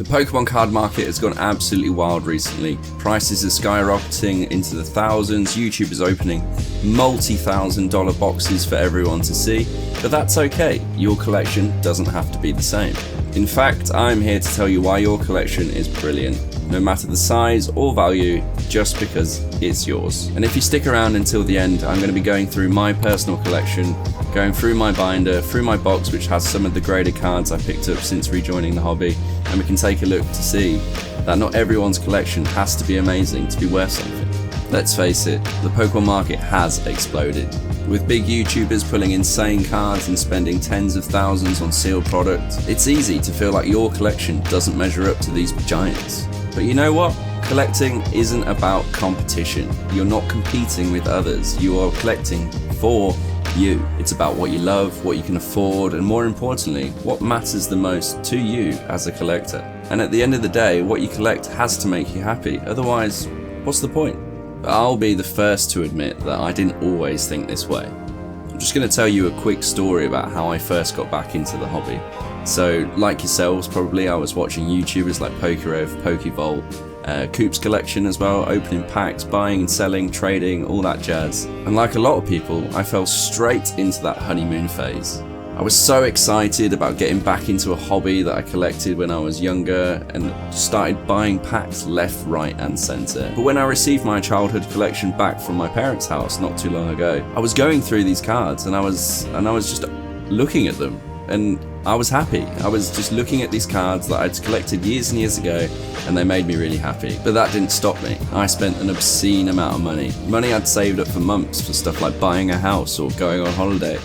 The Pokemon card market has gone absolutely wild recently. Prices are skyrocketing into the thousands, YouTube is opening multi-$1,000 boxes for everyone to see, but that's okay, your collection doesn't have to be the same. In fact, I'm here to tell you why your collection is brilliant, no matter the size or value, just because it's yours. And if you stick around until the end, I'm going to be going through my personal collection, going through my binder, through my box which has some of the graded cards I picked up since rejoining the hobby, and we can take a look to see that not everyone's collection has to be amazing to be worth something. Let's face it, the Pokemon market has exploded. With big YouTubers pulling insane cards and spending tens of thousands on sealed products, it's easy to feel like your collection doesn't measure up to these giants. But you know what? Collecting isn't about competition. You're not competing with others. You are collecting for you. It's about what you love, what you can afford, and more importantly, what matters the most to you as a collector. And at the end of the day, what you collect has to make you happy. Otherwise, what's the point? But I'll be the first to admit that I didn't always think this way. I'm just going to tell you a quick story about how I first got back into the hobby. So, like yourselves probably, I was watching YouTubers like PokeRev, PokeVault, Coop's collection as well, opening packs, buying and selling, trading, all that jazz. And like a lot of people, I fell straight into that honeymoon phase. I was so excited about getting back into a hobby that I collected when I was younger and started buying packs left, right and centre. But when I received my childhood collection back from my parents' house not too long ago, I was going through these cards and I was just looking at them and I was happy. I was just looking at these cards that I'd collected years and years ago and they made me really happy. But that didn't stop me. I spent an obscene amount of money I'd saved up for months for stuff like buying a house or going on holiday.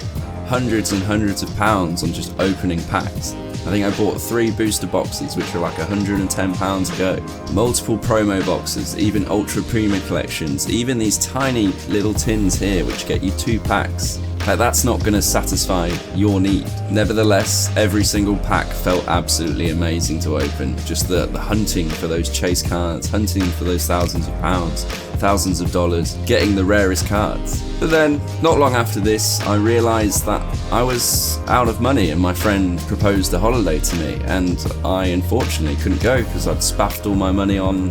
Hundreds and hundreds of pounds on just opening packs. I think I bought 3 booster boxes which were like £110 a go. Multiple promo boxes, even ultra premium collections, even these tiny little tins here which get you 2 packs. Like, that's not going to satisfy your need. Nevertheless, every single pack felt absolutely amazing to open. Just the hunting for those chase cards, hunting for those thousands of pounds, thousands of dollars, getting the rarest cards. But then, not long after this, I realised that I was out of money and my friend proposed a holiday to me and I unfortunately couldn't go because I'd spaffed all my money on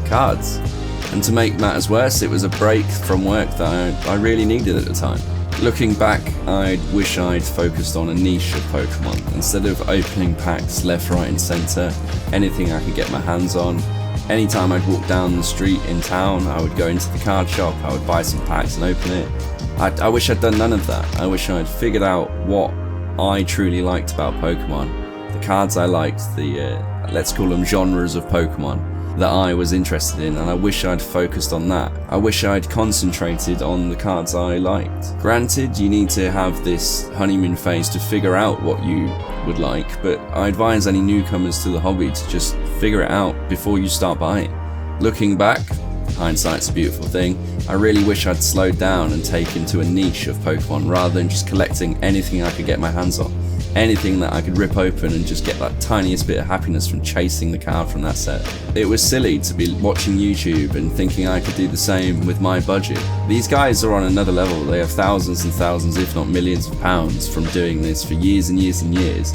cards. And to make matters worse, it was a break from work that I really needed at the time. Looking back, I wish I'd focused on a niche of Pokemon. Instead of opening packs left, right and centre, anything I could get my hands on. Anytime I'd walk down the street in town, I would go into the card shop, I would buy some packs and open it. I wish I'd done none of that. I wish I'd figured out what I truly liked about Pokemon. The cards I liked, the, let's call them genres of Pokemon that I was interested in, and I wish I'd focused on that. I wish I'd concentrated on the cards I liked. Granted, you need to have this honeymoon phase to figure out what you would like, but I advise any newcomers to the hobby to just figure it out before you start buying. Looking back, hindsight's a beautiful thing. I really wish I'd slowed down and taken to a niche of Pokemon rather than just collecting anything I could get my hands on. Anything that I could rip open and just get that tiniest bit of happiness from chasing the card from that set. It was silly to be watching YouTube and thinking I could do the same with my budget. These guys are on another level. They have thousands and thousands, if not millions of pounds from doing this for years and years and years.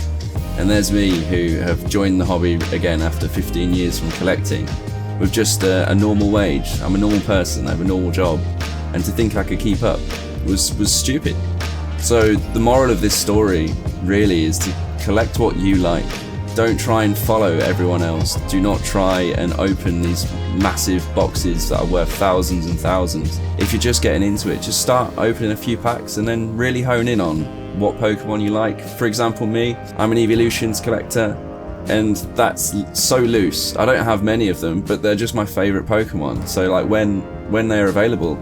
And there's me who have joined the hobby again after 15 years from collecting with just a normal wage. I'm a normal person, I have a normal job, and to think I could keep up was stupid. So the moral of this story really is to collect what you like. Don't try and follow everyone else. Do not try and open these massive boxes that are worth thousands and thousands. If you're just getting into it, just start opening a few packs and then really hone in on what Pokemon you like. For example, me, I'm an Evolutions collector, and that's so loose. I don't have many of them, but they're just my favourite Pokemon. So like when they're available,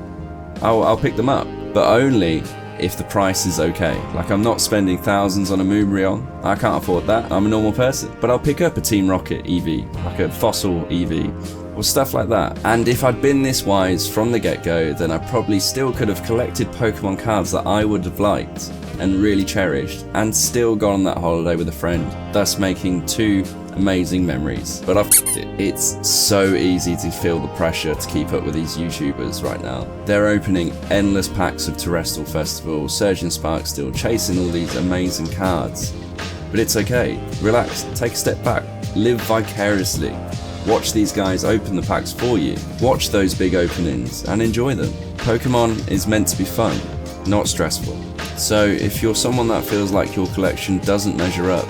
I'll pick them up, but only if the price is okay. Like, I'm not spending thousands on a Moonbreon. I can't afford that. I'm a normal person. But I'll pick up a Team Rocket EV, like a Fossil EV, or stuff like that. And if I'd been this wise from the get-go, then I probably still could have collected Pokemon cards that I would have liked and really cherished, and still gone on that holiday with a friend, thus making 2 amazing memories. But I've f***ed it. It's so easy to feel the pressure to keep up with these YouTubers right now. They're opening endless packs of Terrestrial Festival, Surgeon Spark still chasing all these amazing cards. But it's okay, relax, take a step back, Live vicariously. Watch these guys open the packs for you. Watch those big openings and enjoy them. Pokemon is meant to be fun, not stressful. So if you're someone that feels like your collection doesn't measure up,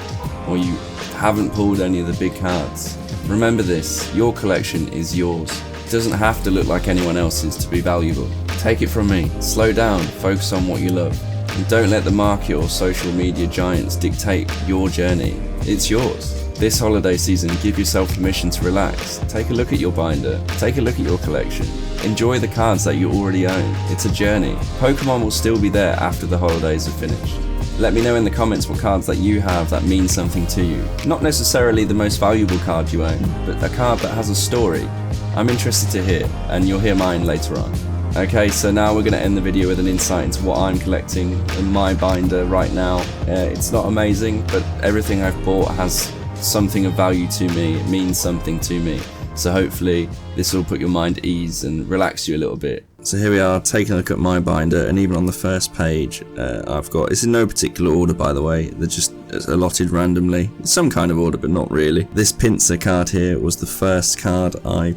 or you haven't pulled any of the big cards, remember this, your collection is yours. It doesn't have to look like anyone else's to be valuable. Take it from me, slow down, focus on what you love, and don't let the market or social media giants dictate your journey. It's yours. This holiday season, give yourself permission to relax. Take a look at your binder, take a look at your collection. Enjoy the cards that you already own. It's a journey. Pokemon will still be there after the holidays are finished. Let me know in the comments what cards that you have that mean something to you. Not necessarily the most valuable card you own, but a card that has a story. I'm interested to hear, and you'll hear mine later on. Okay, so now we're going to end the video with an insight into what I'm collecting in my binder right now. It's not amazing, but everything I've bought has something of value to me. It means something to me. So hopefully this will put your mind at ease and relax you a little bit. So here we are, taking a look at my binder, and even on the first page I've got, it's in no particular order by the way, they're just allotted randomly. It's some kind of order but not really. This Pinsir card here was the first card I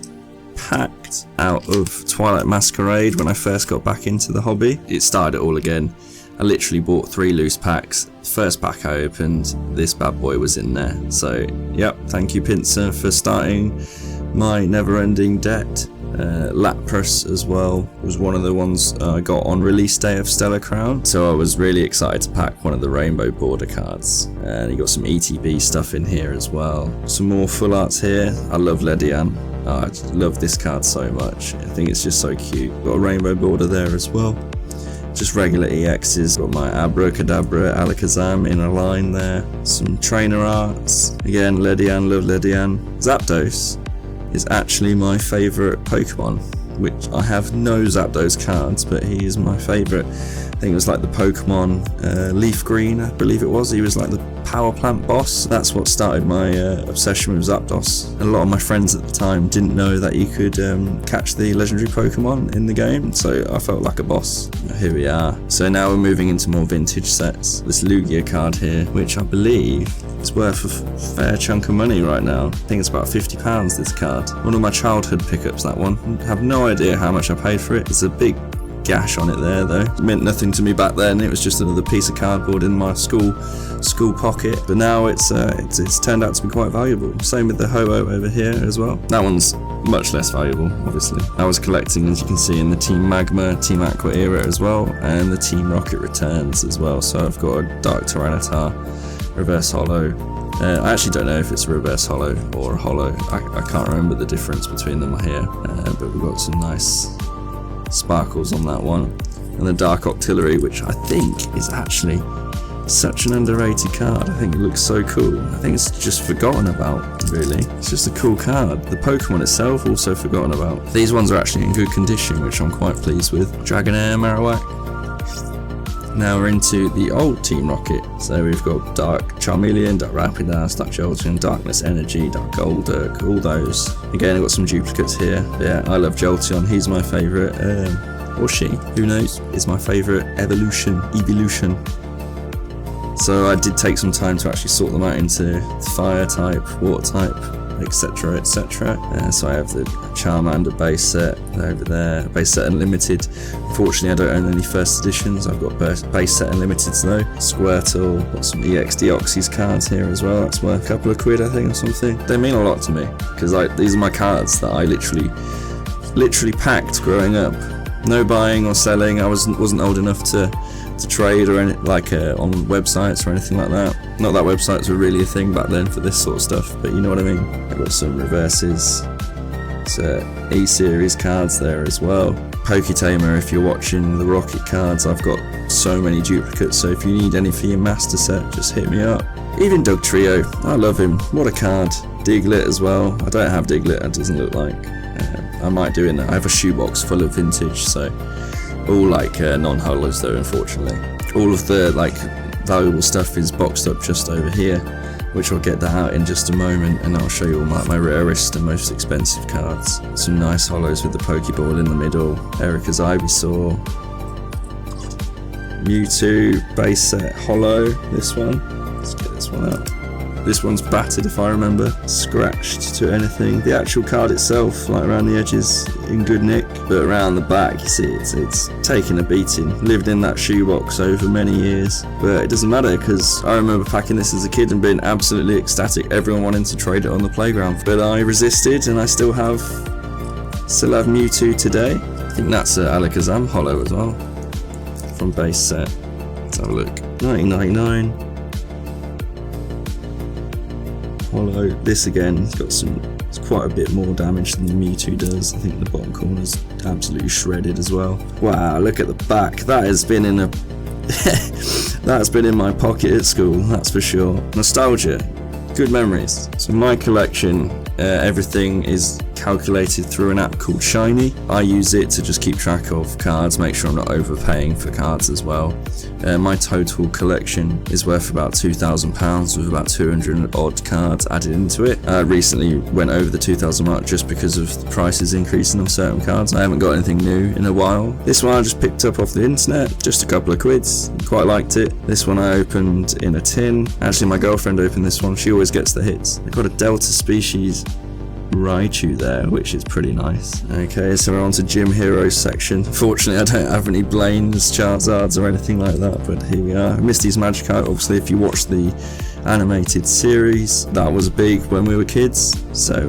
packed out of Twilight Masquerade when I first got back into the hobby. It started it all again. I literally bought 3 loose packs. First pack I opened, this bad boy was in there. So yep, thank you Pinsir for starting my never-ending debt. Lapras as well was one of the ones I got on release day of Stellar Crown, so I was really excited to pack one of the rainbow border cards. And you got some ETB stuff in here as well. Some more full arts here. I love Ledian. I love this card so much. I think it's just so cute. Got a rainbow border there as well. Just regular EXs. Got my Abracadabra, Alakazam in a line there. Some trainer arts. Again, Ledian, love Ledian. Zapdos is actually my favourite Pokemon, which I have no Zapdos cards, but he is my favourite. I think it was like the Pokemon Leaf Green, I believe it was. He was like the power plant boss. That's what started my obsession with Zapdos. A lot of my friends at the time didn't know that you could catch the legendary Pokemon in the game, so I felt like a boss. Here we are. So now we're moving into more vintage sets. This Lugia card here, which I believe is worth a fair chunk of money right now. I think it's about £50 this card. One of my childhood pickups, that one. I have no idea how much I paid for it. It's a big gash on it there though. It meant nothing to me back then. It was just another piece of cardboard in my school pocket, but now it's turned out to be quite valuable. Same with the Ho-Oh over here as well. That one's much less valuable, obviously. I was collecting, as you can see, in the Team Magma, Team Aqua era as well, and the Team Rocket Returns as well. So I've got a Dark Tyranitar, Reverse Holo. I actually don't know if it's a reverse holo or a holo. I can't remember the difference between them here, but we've got some nice sparkles on that one. And the Dark Octillery, which I think is actually such an underrated card. I think it looks so cool. I think it's just forgotten about, really. It's just a cool card. The Pokemon itself also forgotten about. These ones are actually in good condition, which I'm quite pleased with. Dragonair, Marowak. Now we're into the old Team Rocket. So we've got Dark Charmeleon, Dark Rapidash, Dark Jolteon, Darkness Energy, Dark Golduck, all those. Again, I've got some duplicates here. Yeah, I love Jolteon. He's my favourite. Or she, who knows, is my favourite evolution. So I did take some time to actually sort them out into fire type, water type, etc, etc. So I have the Charmander base set over there, base set unlimited. Unfortunately I don't own any first editions. I've got base set unlimiteds though. Squirtle, got some EX Deoxys cards here as well. That's worth a couple of quid I think or something. They mean a lot to me because these are my cards that I literally packed growing up. No buying or selling. I wasn't old enough to trade or any, like on websites or anything like that. Not that websites were really a thing back then for this sort of stuff, but you know what I mean. I've got some reverses, so E-series cards there as well. Poketamer, if you're watching the Rocket cards, I've got so many duplicates, so if you need any for your master set, just hit me up. Even Dugtrio, I love him, what a card. Diglett as well. I don't have Diglett, it doesn't look like. I might do it. I have a shoebox full of vintage, so all like non-holos though, unfortunately. All of the like valuable stuff is boxed up just over here, which I'll get that out in just a moment, and I'll show you all my rarest and most expensive cards. Some nice holos with the Pokeball in the middle. Erica's Ivysaur, Mewtwo base set holo. This one. Let's get this one out. This one's battered if I remember, scratched to anything. The actual card itself, like around the edges, in good nick, but around the back, you see it's taken a beating. Lived in that shoebox over many years, but it doesn't matter because I remember packing this as a kid and being absolutely ecstatic. Everyone wanted to trade it on the playground, but I resisted, and I still have Mewtwo today. I think that's Alakazam holo as well from base set. Let's have a look. 1999 holo. This again, it's quite a bit more damage than the Mewtwo does. I think the bottom corner's absolutely shredded as well. Wow, look at the back. That has been in a that's been in my pocket at school, that's for sure. Nostalgia, good memories. So my collection, everything is calculated through an app called Shiny. I use it to just keep track of cards, make sure I'm not overpaying for cards as well. My total collection is worth about £2,000 with about 200 odd cards added into it. I recently went over the 2,000 mark just because of the prices increasing on certain cards. I haven't got anything new in a while. This one I just picked up off the internet, just a couple of quids, quite liked it. This one I opened in a tin. Actually my girlfriend opened this one, she always gets the hits. I've got a Delta species Raichu there, which is pretty nice. Okay, so we're on to Gym Heroes section. Fortunately, I don't have any Blaine's, Charizards or anything like that, but here we are. Misty's Magikarp, obviously, if you watch the animated series, that was big when we were kids, so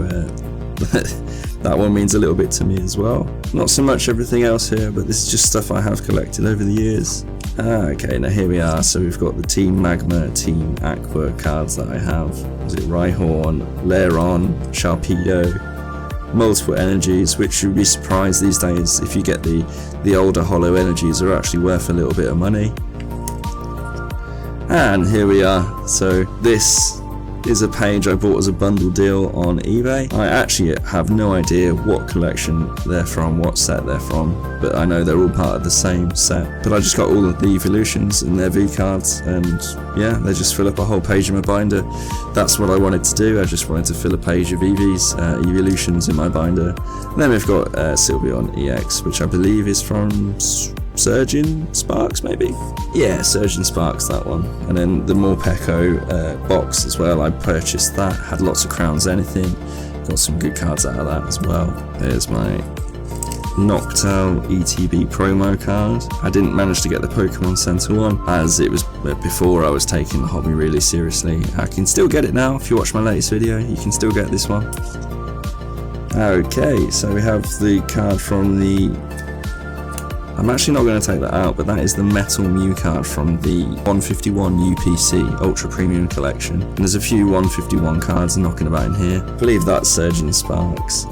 that one means a little bit to me as well. Not so much everything else here, but this is just stuff I have collected over the years. Okay, now here we are. So we've got the Team Magma, Team Aqua cards that I have. Is it Rhyhorn, Lairon, Sharpedo, multiple energies, which you'd be surprised these days if you get the older holo energies are actually worth a little bit of money. And here we are. So this is a page I bought as a bundle deal on eBay. I actually have no idea what collection they're from, what set they're from, but I know they're all part of the same set. But I just got all of the evolutions and their V cards, and yeah, they just fill up a whole page in my binder. That's what I wanted to do. I just wanted to fill a page of EVs, evolutions in my binder. And then we've got Sylveon EX, which I believe is from Surgeon Sparks, maybe? Yeah, Surgeon Sparks, that one. And then the Morpeko box as well, I purchased that, had lots of crowns, anything. Got some good cards out of that as well. There's my Noctowl ETB promo card. I didn't manage to get the Pokemon Center one, as it was before I was taking the hobby really seriously. I can still get it now. If you watch my latest video, you can still get this one. Okay, so we have the card from the... I'm actually not going to take that out, but that is the Metal Mew card from the 151 UPC Ultra Premium Collection. And there's a few 151 cards knocking about in here. I believe that's Surgeon Sparks,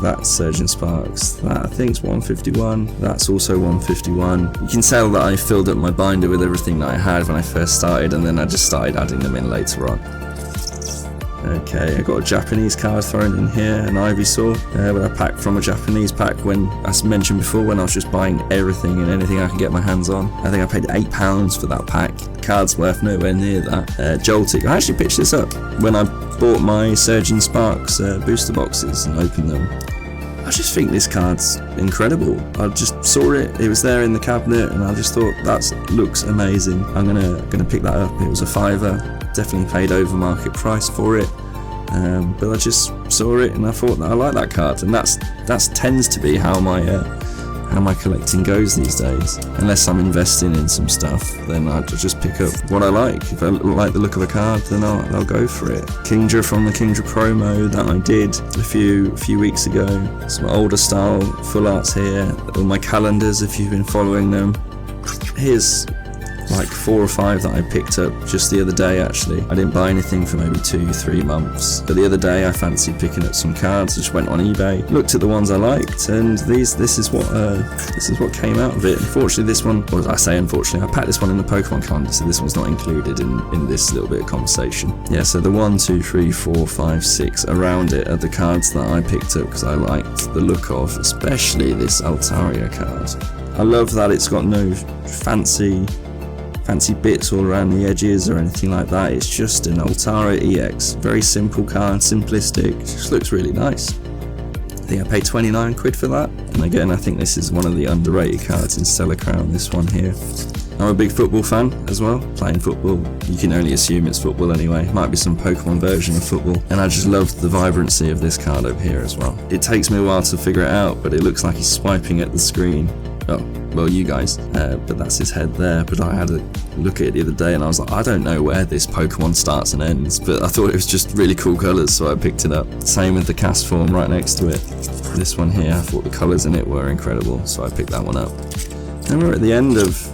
that's Surgeon Sparks, that I think's 151, that's also 151. You can tell that I filled up my binder with everything that I had when I first started, and then I just started adding them in later on. Okay, I got a Japanese card thrown in here, an Ivysaur, where I packed from a Japanese pack when, as mentioned before, when I was just buying everything and anything I could get my hands on. I think I paid £8 for that pack. The card's worth nowhere near that. Joltik, I actually pitched this up when I bought my Surgeon Sparks booster boxes and opened them. I just think this card's incredible. I just saw it, it was there in the cabinet, and I just thought, that looks amazing. I'm gonna pick that up. It was a £5. Definitely paid over market price for it, but I just saw it and I thought that I like that card, and that tends to be how my collecting goes these days. Unless I'm investing in some stuff, then I just pick up what I like. If I like the look of a card, then I'll go for it. Kingdra from the Kingdra promo that I did a few weeks ago. Some older style full arts here. All my calendars, if you've been following them. Here's like 4 or 5 that I picked up just the other day. Actually, I didn't buy anything for maybe 2-3 months, but the other day I fancied picking up some cards. I just went on eBay, looked at the ones I liked, and this is what came out of it. Unfortunately, this one, or I say unfortunately, I packed this one in the Pokemon calendar, so this one's not included in this little bit of conversation. Yeah, so the 1, 2, 3, 4, 5, 6 around it are the cards that I picked up because I liked the look of, especially this Altaria card. I love that it's got no fancy bits all around the edges or anything like that. It's just an Altaria EX. Very simple card, simplistic, just looks really nice. I think I paid 29 quid for that. And again, I think this is one of the underrated cards in Stellar Crown, this one here. I'm a big football fan as well. Playing football, you can only assume it's football anyway. Might be some Pokemon version of football. And I just love the vibrancy of this card over here as well. It takes me a while to figure it out, but it looks like he's swiping at the screen. Oh, well, you guys. But that's his head there. But I had a look at it the other day and I was like, I don't know where this Pokemon starts and ends. But I thought it was just really cool colours, so I picked it up. Same with the cast form right next to it. This one here, I thought the colours in it were incredible, so I picked that one up. And we're at the end of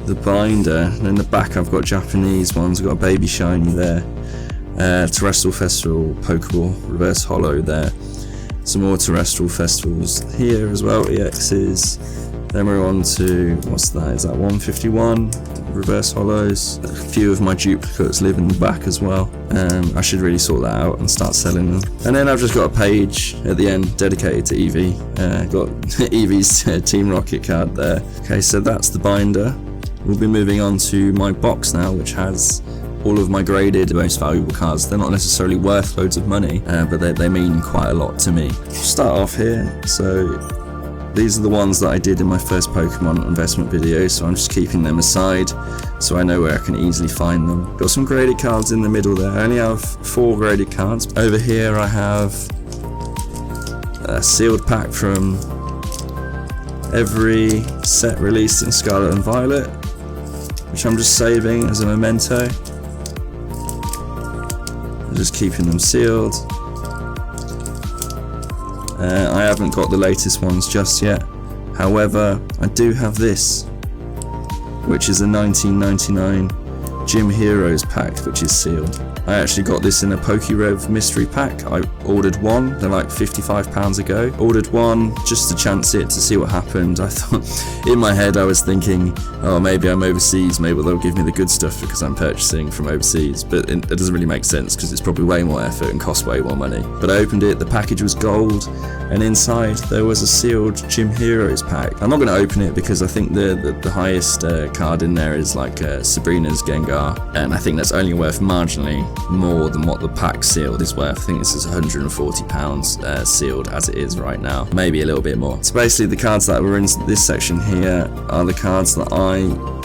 the binder, and in the back I've got Japanese ones. I've got a Baby Shiny there, Terrestrial Festival Pokeball Reverse Holo there, some more Terrestrial Festivals here as well, EXs. Then we're on to, what's that, is that 151 Reverse Holos. A few of my duplicates live in the back as well. I should really sort that out and start selling them. And then I've just got a page at the end dedicated to Eevee. Got Eevee's Team Rocket card there. Okay, so that's the binder. We'll be moving on to my box now, which has all of my graded most valuable cards. They're not necessarily worth loads of money, but they mean quite a lot to me. Start off here. So these are the ones that I did in my first Pokemon investment video, so I'm just keeping them aside so I know where I can easily find them. Got some graded cards in the middle there. I only have 4 graded cards. Over here I have a sealed pack from every set released in Scarlet and Violet, which I'm just saving as a memento. I'm just keeping them sealed. I haven't got the latest ones just yet. However, I do have this, which is a 1999 Gym Heroes pack, which is sealed. I actually got this in a PokeRev mystery pack. I ordered one, they're like £55 a go. Ordered one just to chance it, to see what happened. I thought, in my head I was thinking, oh, maybe I'm overseas, maybe they'll give me the good stuff because I'm purchasing from overseas. But it doesn't really make sense because it's probably way more effort and costs way more money. But I opened it, the package was gold, and inside there was a sealed Gym Heroes pack. I'm not going to open it because I think the highest card in there is like Sabrina's Gengar, and I think that's only worth marginally more than what the pack sealed is worth. I think this is £140 sealed as it is right now, maybe a little bit more. So basically the cards that were in this section here are the cards that I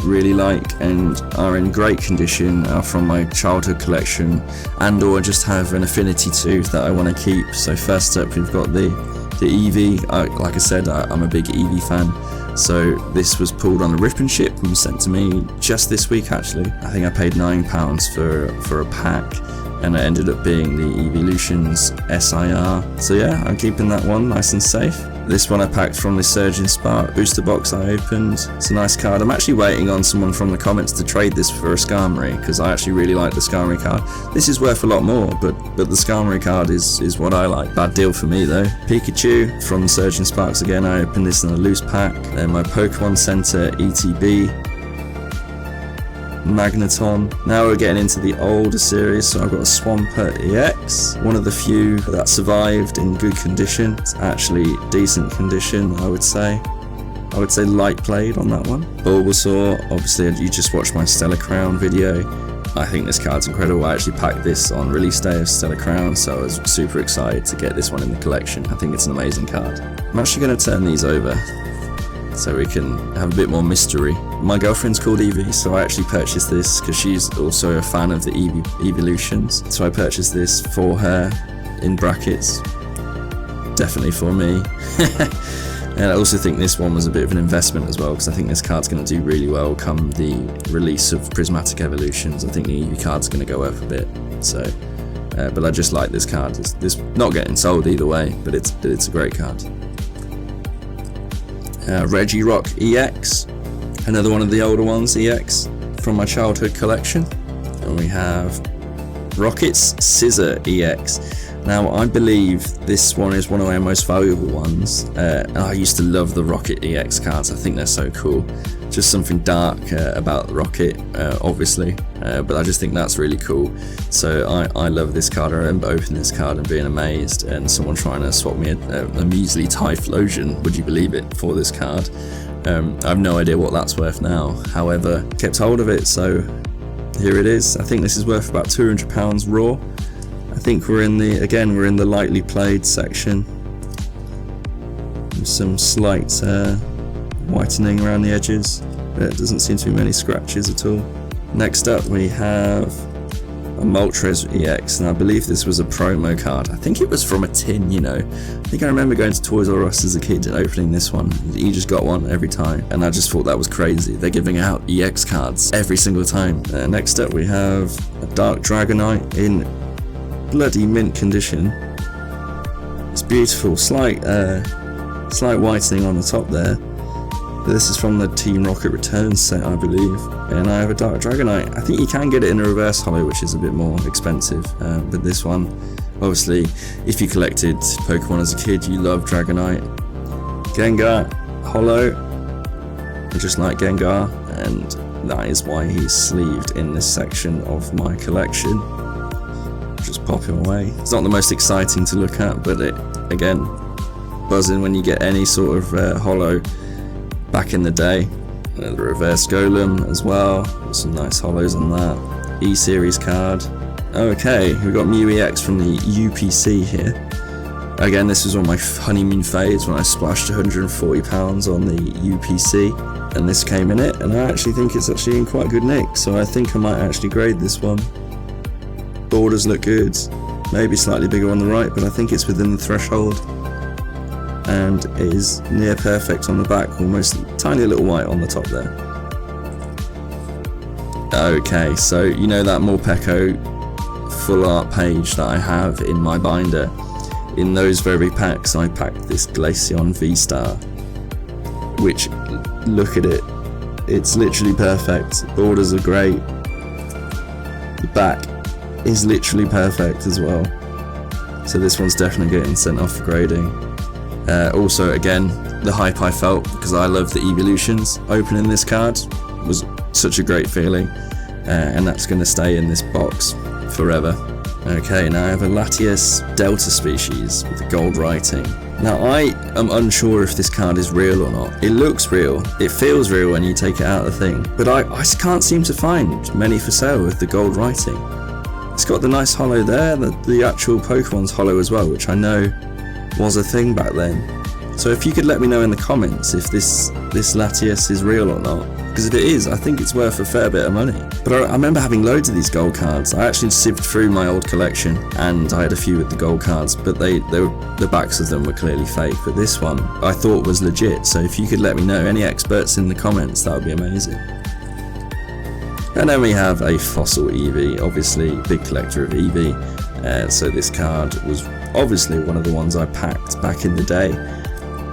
really like and are in great condition, are from my childhood collection, and or just have an affinity to that I want to keep. So first up we've got the Eevee. Like I said, I'm a big Eevee fan. So this was pulled on a ripping ship and was sent to me just this week actually. I think I paid £9 for a pack, and it ended up being the Evolutions SIR. So yeah, I'm keeping that one nice and safe. This one I packed from the Surging Spark booster box I opened. It's a nice card. I'm actually waiting on someone from the comments to trade this for a Skarmory, because I actually really like the Skarmory card. This is worth a lot more, but the Skarmory card is what I like. Bad deal for me though. Pikachu from the Surging Sparks again. I opened this in a loose pack. Then my Pokemon Center ETB. Magneton. Now we're getting into the older series, so I've got a Swampert EX, one of the few that survived in good condition. It's actually decent condition, I would say. I would say light played on that one. Bulbasaur, obviously you just watched my Stellar Crown video. I think this card's incredible. I actually packed this on release day of Stellar Crown, so I was super excited to get this one in the collection. I think it's an amazing card. I'm actually going to turn these over so we can have a bit more mystery. My girlfriend's called Eevee, so I actually purchased this because she's also a fan of the Evolutions. So I purchased this for her, in brackets, definitely for me. And I also think this one was a bit of an investment as well, because I think this card's going to do really well come the release of Prismatic Evolutions. I think the Eevee card's going to go up a bit. So, but I just like this card. It's not getting sold either way, but it's a great card. Regirock EX, another one of the older ones, EX, from my childhood collection. And we have Rocket's Scissor EX. Now I believe this one is one of our most valuable ones. And I used to love the Rocket EX cards. I think they're so cool. Just something dark about Rocket, obviously, but I just think that's really cool. So I love this card. I remember opening this card and being amazed, and someone trying to swap me a measly Typhlosion, would you believe it, for this card. I have no idea what that's worth now. However, kept hold of it, so here it is. I think this is worth about £200 raw. I think we're in the lightly played section. Some slight whitening around the edges. There doesn't seem to be many scratches at all. Next up we have a Moltres EX, and I believe this was a promo card. I think it was from a tin, you know. I think I remember going to Toys R Us as a kid and opening this one. You just got one every time, and I just thought that was crazy. They're giving out EX cards every single time. Next up we have a Dark Dragonite in bloody mint condition. It's beautiful, slight whitening on the top there. This is from the Team Rocket Returns set, I believe. And I have a Dark Dragonite. I think you can get it in a reverse holo, which is a bit more expensive. But this one, obviously, if you collected Pokemon as a kid, you love Dragonite. Gengar, holo, just like Gengar, and that is why he's sleeved in this section of my collection. Just pop him away. It's not the most exciting to look at, but it, again, buzzing when you get any sort of holo back in the day. The reverse Golem as well, some nice holos on that. E-Series card. Okay, we've got Mew EX from the UPC here. Again, this was on my honeymoon phase when I splashed £140 on the UPC, and this came in it, and I actually think it's actually in quite good nick, so I think I might actually grade this one. Borders look good, maybe slightly bigger on the right, but I think it's within the threshold. And it is near perfect on the back, almost tiny little white on the top there. Okay, so you know that Morpeko full art page that I have in my binder? In those very packs I packed this Glaceon V-Star, which, look at it, it's literally perfect. Borders are great, the back is literally perfect as well, so this one's definitely getting sent off for grading. Also, again, the hype I felt because I love the evolutions. Opening this card was such a great feeling, and that's going to stay in this box forever. Okay, now I have a Latias Delta species with the gold writing. Now I am unsure if this card is real or not. It looks real, it feels real when you take it out of the thing, but I can't seem to find many for sale with the gold writing. It's got the nice holo there, the actual Pokemon's holo as well, which I know was a thing back then. So if you could let me know in the comments if this Latias is real or not, because if it is, I think it's worth a fair bit of money. But I remember having loads of these gold cards. I actually sieved through my old collection and I had a few with the gold cards, but the backs of them were clearly fake. But this one I thought was legit, so if you could let me know, any experts in the comments, that would be amazing. And then we have a Fossil Eevee, obviously big collector of Eevee, so this card was obviously one of the ones I packed back in the day,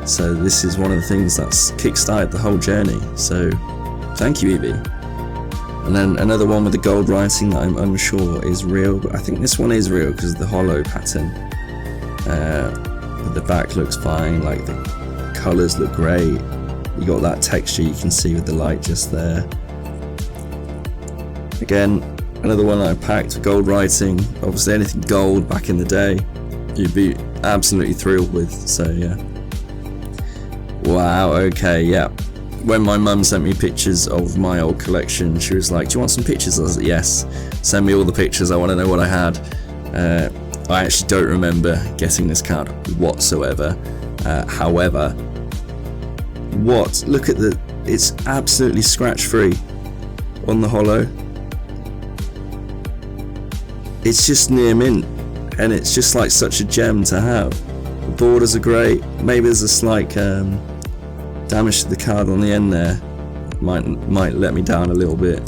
so this is one of the things that's kick-started the whole journey, so thank you Eevee. And then another one with the gold writing that I'm unsure is real, but I think this one is real because of the holo pattern. The back looks fine, like the colours look great, you got that texture you can see with the light just there. Again, another one I packed with gold writing. Obviously anything gold back in the day you'd be absolutely thrilled with, so yeah. Wow, okay, yeah. When my mum sent me pictures of my old collection, she was like, do you want some pictures? I was like, yes, send me all the pictures, I want to know what I had. I actually don't remember getting this card whatsoever. However, look at it's absolutely scratch free on the holo. It's just near mint, and it's just like such a gem to have. The borders are great, maybe there's a slight damage to the card on the end there, might let me down a little bit,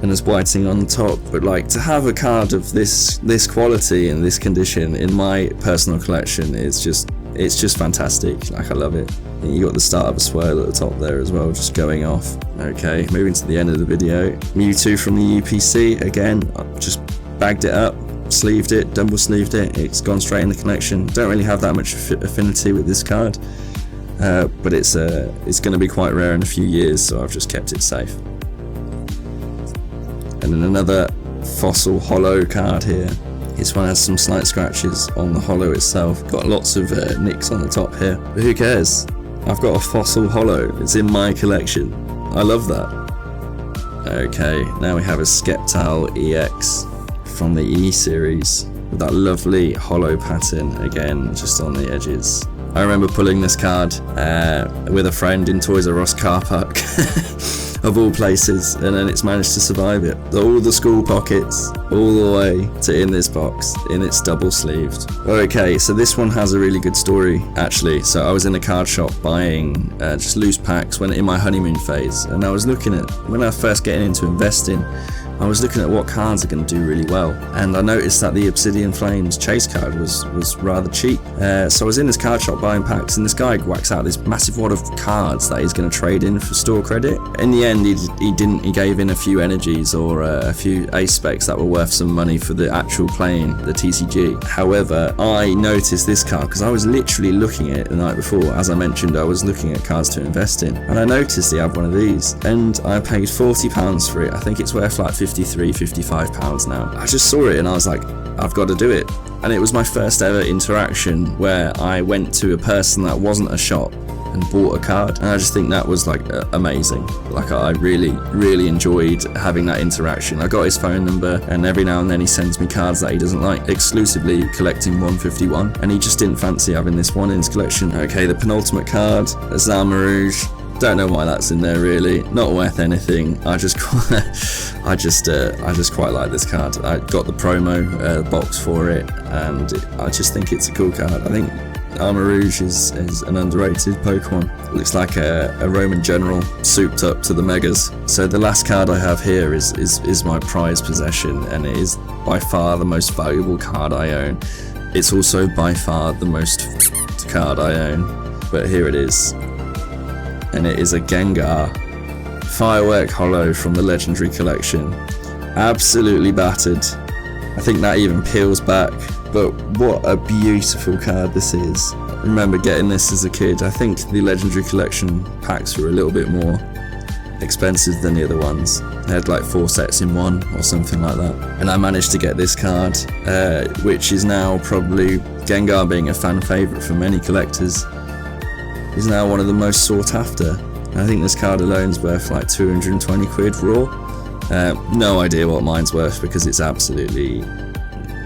and there's whiting on the top, but like to have a card of this quality and this condition in my personal collection it's just fantastic. Like, I love it. And you got the start of a swirl at the top there as well, just going off. Okay, moving to the end of the video. Mewtwo from the UPC, again, I just bagged it up, sleeved it, double sleeved it, it's gone straight in the collection. Don't really have that much affinity with this card, but it's going to be quite rare in a few years, so I've just kept it safe. And then another Fossil holo card here. This one has some slight scratches on the holo itself, got lots of nicks on the top here, but who cares? I've got a Fossil holo, it's in my collection, I love that. Okay, now we have a Sceptile EX from the E series with that lovely holo pattern again, just on the edges. I remember pulling this card with a friend in Toys R Us car park. Of all places, and then it's managed to survive it. All the school pockets, all the way to in this box, in its double sleeved. Okay, so this one has a really good story, actually. So I was in a card shop buying just loose packs when in my honeymoon phase, and I was looking at, when I was first getting into investing, I was looking at what cards are going to do really well, and I noticed that the Obsidian Flames chase card was rather cheap. So I was in this card shop buying packs, and this guy whacks out this massive wad of cards that he's going to trade in for store credit. In the end, he didn't. He gave in a few energies or a few ace specs that were worth some money for the actual playing, the TCG. However, I noticed this card because I was literally looking at it the night before. As I mentioned, I was looking at cards to invest in, and I noticed he had one of these, and I paid £40 for it. I think it's worth like £55 now. I just saw it and I was like, I've got to do it. And it was my first ever interaction where I went to a person that wasn't a shop and bought a card, and I just think that was like amazing. Like, I really enjoyed having that interaction. I got his phone number, and every now and then he sends me cards that he doesn't like, exclusively collecting 151, and he just didn't fancy having this one in his collection. Okay, the penultimate card, Rouge. Don't know why that's in there really. Not worth anything. I just quite like this card. I got the promo box for it, and I just think it's a cool card. I think Rouge is an underrated Pokemon. It looks like a Roman general souped up to the megas. So the last card I have here is my prized possession, and it is by far the most valuable card I own. It's also by far the most card I own, but here it is. And it is a Gengar Firework Holo from the Legendary Collection. Absolutely battered. I think that even peels back, but what a beautiful card this is. I remember getting this as a kid. I think the Legendary Collection packs were a little bit more expensive than the other ones. They had like 4 sets in one or something like that. And I managed to get this card, which is now probably, Gengar being a fan favourite for many collectors, is now one of the most sought after. I think this card alone is worth like 220 quid raw. No idea what mine's worth because it's absolutely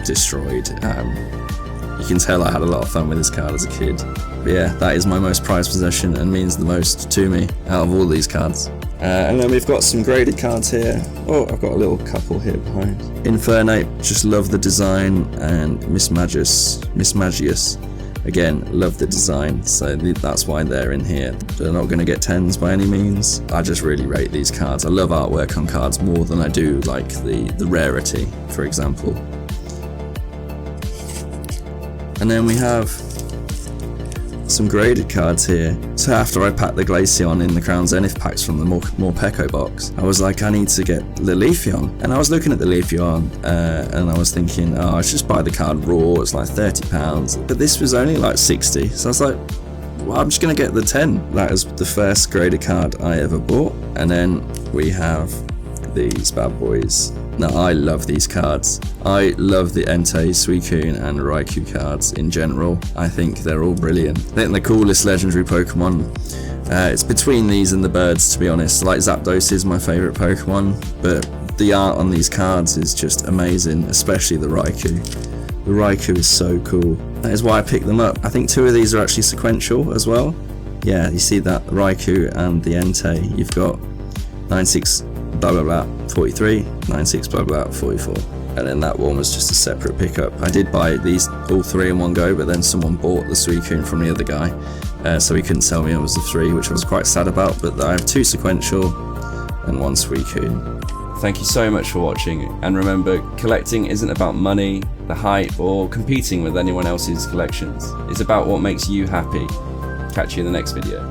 destroyed. You can tell I had a lot of fun with this card as a kid. But yeah, that is my most prized possession and means the most to me out of all these cards. And then we've got some graded cards here. Oh, I've got a little couple here behind. Infernape, just love the design, and Mismagius. Again, love the design, so that's why they're in here. They're not going to get 10s by any means. I just really rate these cards. I love artwork on cards more than I do like the rarity, for example. And then we have some graded cards here. So after I packed the Glaceon in the Crown Zenith packs from the Morpeko box, I was like, I need to get the Leafeon. And I was looking at the Leafeon and I was thinking, oh, I should just buy the card raw, it's like £30. But this was only like 60. So I was like, well, I'm just going to get the 10. That is the first graded card I ever bought. And then we have these bad boys. Now, I love these cards. I love the Entei, Suicune and Raikou cards in general. I think they're all brilliant. I think the coolest legendary Pokemon, it's between these and the birds, to be honest. Like, Zapdos is my favourite Pokemon, but the art on these cards is just amazing, especially the Raikou. The Raikou is so cool. That is why I picked them up. I think 2 of these are actually sequential as well. Yeah, you see that, Raikou and the Entei. You've got 96 blah blah blah 43, 96 blah blah 44, and then that one was just a separate pickup. I did buy these all 3 in one go, but then someone bought the Suicune from the other guy, so he couldn't sell me it was the 3, which I was quite sad about. But I have 2 sequential and 1 Suicune. Thank you so much for watching, and remember, collecting isn't about money, the hype, or competing with anyone else's collections. It's about what makes you happy. Catch you in the next video.